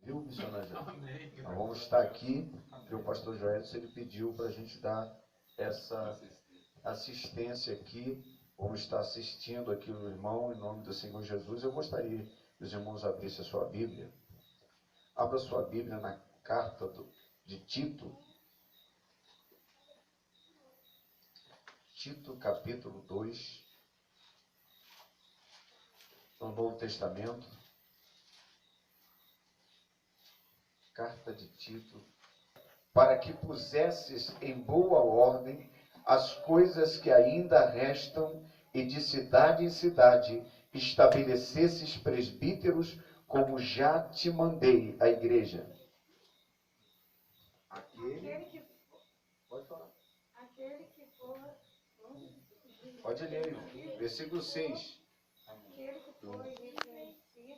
Viu, missionário? Nós vamos estar aqui, porque o pastor Joelson, ele pediu para a gente dar essa assistência aqui. Vamos estar assistindo aqui o irmão, em nome do Senhor Jesus. Eu gostaria que os irmãos abrissem a sua Bíblia. Abra sua Bíblia na carta de Tito. Tito, capítulo 2, no Novo Testamento. Carta de Tito. Para que pusesses em boa ordem as coisas que ainda restam, e de cidade em cidade estabelecesses presbíteros, como já te mandei, a igreja. Pode falar. Pode ler, versículo 6. Aquele que foi reconhecido,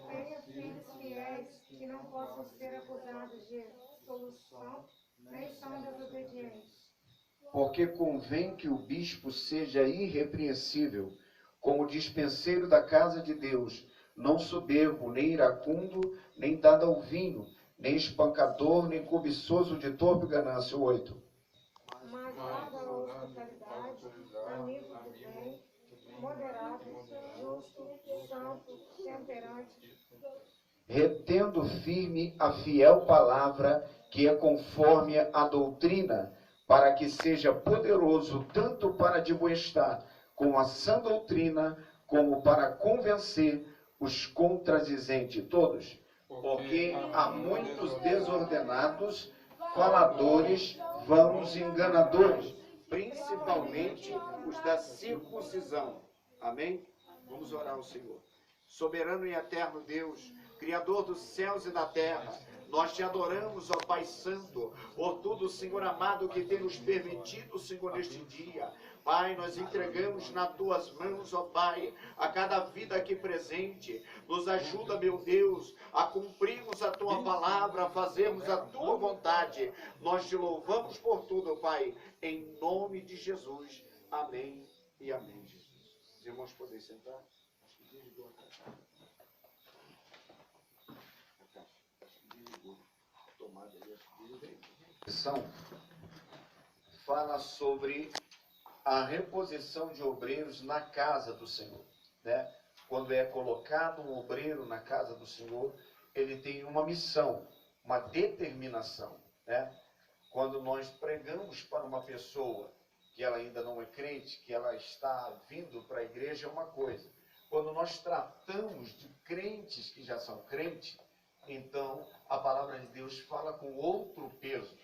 tenha filhos fiéis que não possam ser acusados de dissolução, nem são desobedientes. Porque convém que o bispo seja irrepreensível, como dispenseiro da casa de Deus, não soberbo, nem iracundo, nem dado ao vinho, nem espancador, nem cobiçoso de torpe ganância. 8. Mas dado à hospitalidade, amigo do bem, moderado, justo, santo, temperante, retendo firme a fiel palavra, que é conforme a doutrina, para que seja poderoso tanto para admoestar com a sã doutrina, como para convencer os contradizentes todos. Porque há muitos desordenados, faladores, vãos e enganadores, principalmente os da circuncisão. Amém? Vamos orar ao Senhor. Soberano e eterno Deus, Criador dos céus e da terra, nós te adoramos, ó Pai Santo, por tudo, Senhor amado, que tem nos permitido, Senhor, neste dia. Pai, nós entregamos nas tuas mãos, ó Pai, a cada vida aqui presente. Nos ajuda, meu Deus, a cumprirmos a tua palavra, a fazermos a tua vontade. Nós te louvamos por tudo, Pai, em nome de Jesus. Amém e amém, Jesus. Os irmãos podem sentar? Fala sobre a reposição de obreiros na casa do Senhor, né? Quando é colocado um obreiro na casa do Senhor, ele tem uma missão, uma determinação, né? Quando nós pregamos para uma pessoa que ela ainda não é crente, que ela está vindo para a igreja, é uma coisa. Quando nós tratamos de crentes que já são crentes, então a palavra de Deus fala com outro peso.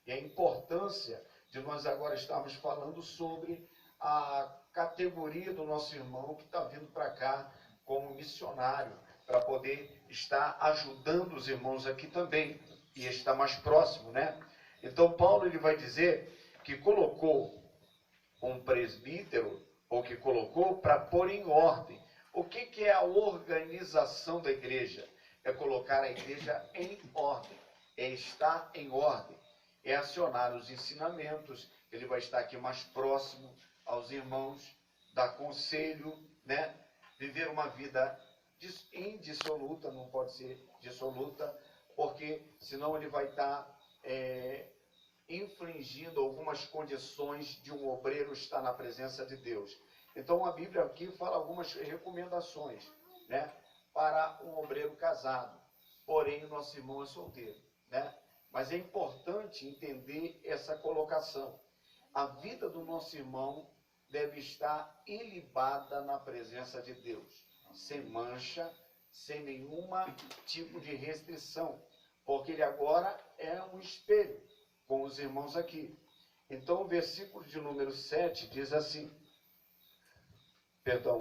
E a importância de nós agora estarmos falando sobre a categoria do nosso irmão que está vindo para cá como missionário, para poder estar ajudando os irmãos aqui também, e estar mais próximo, né? Então Paulo, ele vai dizer que colocou um presbítero, ou que colocou para pôr em ordem. O que é a organização da igreja? É colocar a igreja em ordem, é estar em ordem, é acionar os ensinamentos. Ele vai estar aqui mais próximo aos irmãos, dar conselho, né? Viver uma vida indissoluta, não pode ser dissoluta, porque senão ele vai estar infringindo algumas condições de um obreiro estar na presença de Deus. Então a Bíblia aqui fala algumas recomendações, né, para um obreiro casado, porém o nosso irmão é solteiro, né? Mas é importante entender essa colocação. A vida do nosso irmão deve estar ilibada na presença de Deus, sem mancha, sem nenhum tipo de restrição, porque ele agora é um espelho com os irmãos aqui. Então o versículo de número 7 diz assim,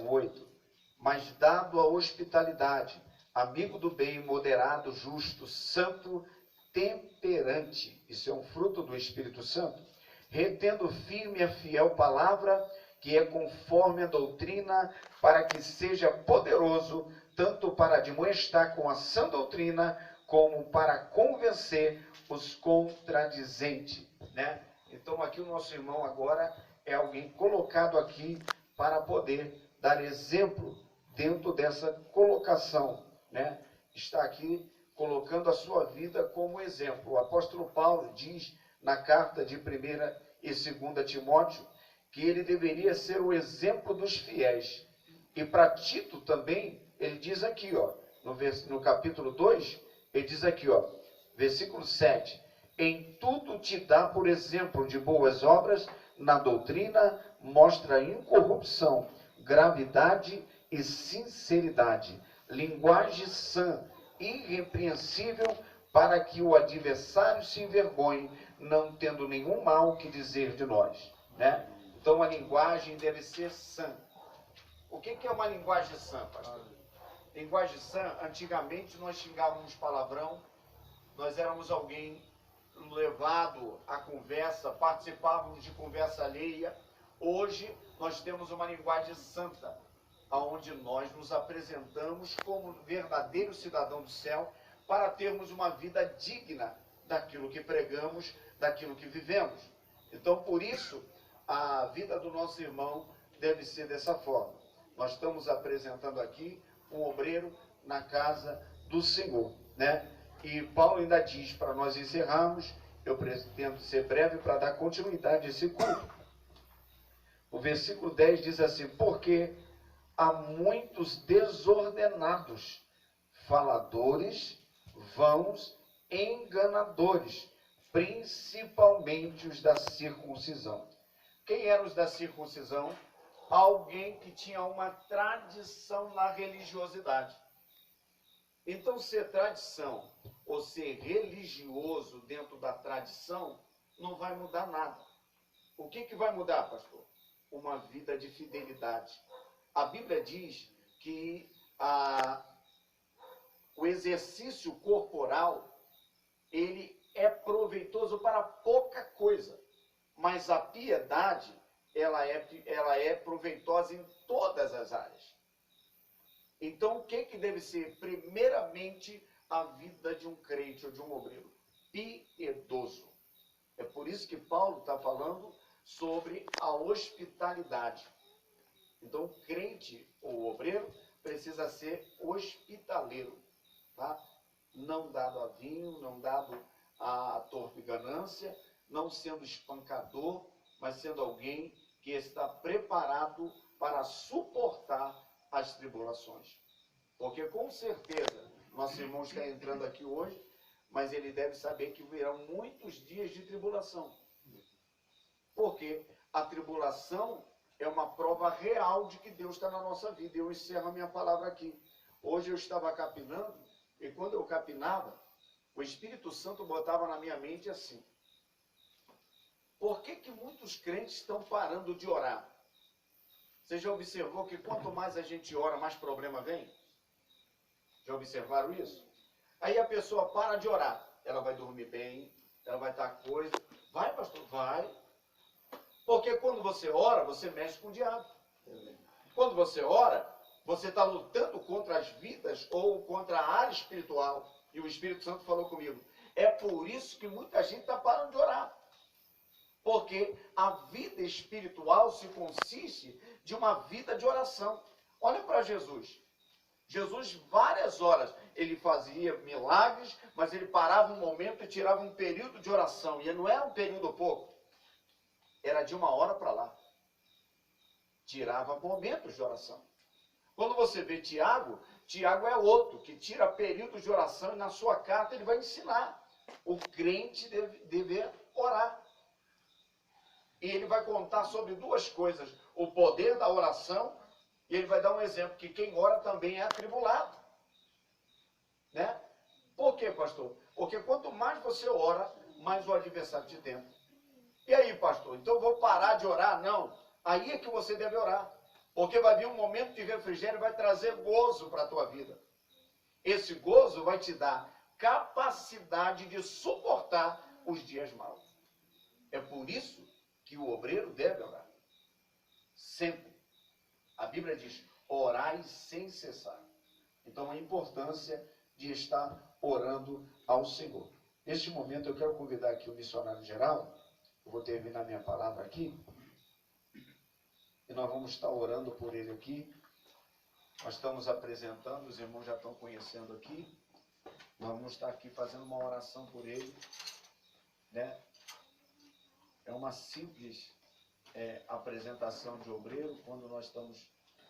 8, mas dado a hospitalidade, amigo do bem, moderado, justo, santo, temperante, isso é um fruto do Espírito Santo, retendo firme a fiel palavra, que é conforme a doutrina, para que seja poderoso, tanto para admoestar com a sã doutrina, como para convencer os contradizentes, né? Então aqui o nosso irmão agora é alguém colocado aqui para poder dar exemplo dentro dessa colocação, né? Está aqui colocando a sua vida como exemplo. O apóstolo Paulo diz na carta de 1ª e 2ª Timóteo que ele deveria ser o exemplo dos fiéis. E para Tito também, ele diz aqui, ó, no capítulo 2, ele diz aqui, ó, versículo 7, em tudo te dá por exemplo de boas obras, na doutrina mostra incorrupção, gravidade e sinceridade, linguagem sã, irrepreensível, para que o adversário se envergonhe, não tendo nenhum mal que dizer de nós, né? Então a linguagem deve ser sã. O que é uma linguagem sã, pastor? Linguagem sã, antigamente nós xingávamos palavrão, nós éramos alguém levado à conversa, participávamos de conversa alheia. Hoje nós temos uma linguagem santa, onde nós nos apresentamos como verdadeiro cidadão do céu, para termos uma vida digna daquilo que pregamos, daquilo que vivemos. Então, por isso, a vida do nosso irmão deve ser dessa forma. Nós estamos apresentando aqui um obreiro na casa do Senhor, né? E Paulo ainda diz, para nós encerrarmos, eu pretendo ser breve para dar continuidade a esse culto. O versículo 10 diz assim, porque há muitos desordenados, faladores, vãos, enganadores, principalmente os da circuncisão. Quem eram os da circuncisão? Alguém que tinha uma tradição na religiosidade. Então, ser tradição ou ser religioso dentro da tradição não vai mudar nada. O que vai mudar, pastor? Uma vida de fidelidade. A Bíblia diz que o exercício corporal, ele é proveitoso para pouca coisa, mas a piedade, ela é proveitosa em todas as áreas. Então, o que deve ser, primeiramente, a vida de um crente ou de um obreiro? Piedoso. É por isso que Paulo está falando sobre a hospitalidade. Então, o crente ou obreiro precisa ser hospitaleiro, tá? Não dado a vinho, não dado a torpe ganância, não sendo espancador, mas sendo alguém que está preparado para suportar as tribulações. Porque com certeza, nosso irmão está entrando aqui hoje, mas ele deve saber que virão muitos dias de tribulação. Porque a tribulação é uma prova real de que Deus está na nossa vida. Eu encerro a minha palavra aqui. Hoje eu estava capinando, e quando eu capinava, o Espírito Santo botava na minha mente assim: por que muitos crentes estão parando de orar? Você já observou que quanto mais a gente ora, mais problema vem? Já observaram isso? Aí a pessoa para de orar. Ela vai dormir bem, ela vai estar coisa. Vai, pastor? Vai. Porque quando você ora, você mexe com o diabo. Quando você ora, você está lutando contra as vidas ou contra a área espiritual. E o Espírito Santo falou comigo. É por isso que muita gente está parando de orar. Porque a vida espiritual se consiste de uma vida de oração. Olha para Jesus. Jesus, várias horas, ele fazia milagres, mas ele parava um momento e tirava um período de oração. E não era um período pouco. Era de 1 hora para lá. Tirava momentos de oração. Quando você vê Tiago, Tiago é outro, que tira períodos de oração e na sua carta ele vai ensinar. O crente deve orar. E ele vai contar sobre duas coisas: o poder da oração, e ele vai dar um exemplo, que quem ora também é atribulado. Né? Por quê, pastor? Porque quanto mais você ora, mais o adversário te tenta. E aí, pastor, então eu vou parar de orar? Não. Aí é que você deve orar. Porque vai vir um momento de refrigério e vai trazer gozo para a tua vida. Esse gozo vai te dar capacidade de suportar os dias maus. É por isso que o obreiro deve orar. Sempre. A Bíblia diz, orai sem cessar. Então, a importância de estar orando ao Senhor. Neste momento, eu quero convidar aqui o missionário geral. Eu vou terminar minha palavra aqui. E e nós vamos estar orando por ele aqui. Nós estamos apresentando, os irmãos já estão conhecendo aqui. Nós vamos estar aqui fazendo uma oração por ele, né? É uma simples apresentação de obreiro, quando nós estamos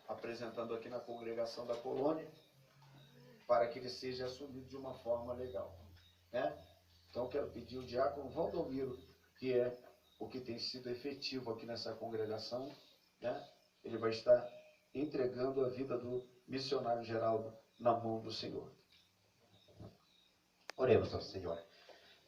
apresentando aqui na congregação da colônia, para que ele seja assumido de uma forma legal, né? Então, quero pedir o diácono Valdomiro, que é o que tem sido efetivo aqui nessa congregação, né? Ele vai estar entregando a vida do missionário Geraldo na mão do Senhor. Oremos ao Senhor.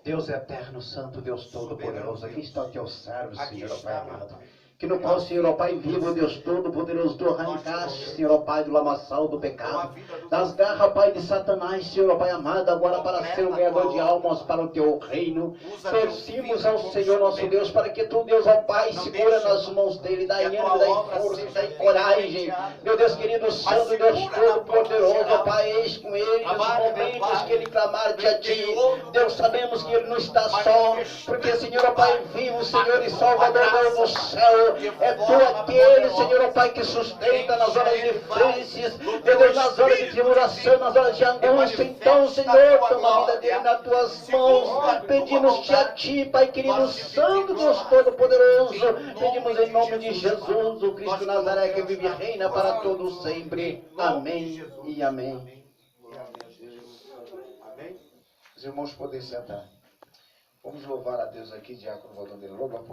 Deus eterno, santo, Deus todo-poderoso, aqui está o teu servo, Senhor, ó Pai amado. Que no qual, Senhor, ó Pai vivo, Deus todo-poderoso, tu arrancaste, Senhor, ó Pai, do lamaçal do pecado, das garras, Pai, de Satanás, Senhor, ó Pai amado, agora para ser o ganhador de almas para o teu reino. Pedimos ao Senhor, nosso Deus, para que tu, Deus, ó Pai, segura nas mãos dele, dai ânimo, dai força, dai coragem. Meu Deus querido, santo, Deus todo-poderoso, ó Pai, eis com ele os momentos que ele clamar de a ti. Deus, sabemos que ele não está só, porque, Senhor, ó Pai, vivo, Senhor e Salvador, Deus do céu. É tu aquele, Senhor, ó Pai, que sustenta nas horas difíceis, meu Deus, nas horas de tribulação, nas horas de angústia. Então, Senhor, toma a vida dele nas tuas mãos. Pedimos-te a ti, Pai querido, santo, Deus todo-poderoso. Pedimos em nome de Jesus, o Cristo Nazaré, que vive e reina para todos sempre. Amém e amém. Amém? Os irmãos podem sentar. Vamos louvar a Deus aqui, diácono Valdomiro. Louva.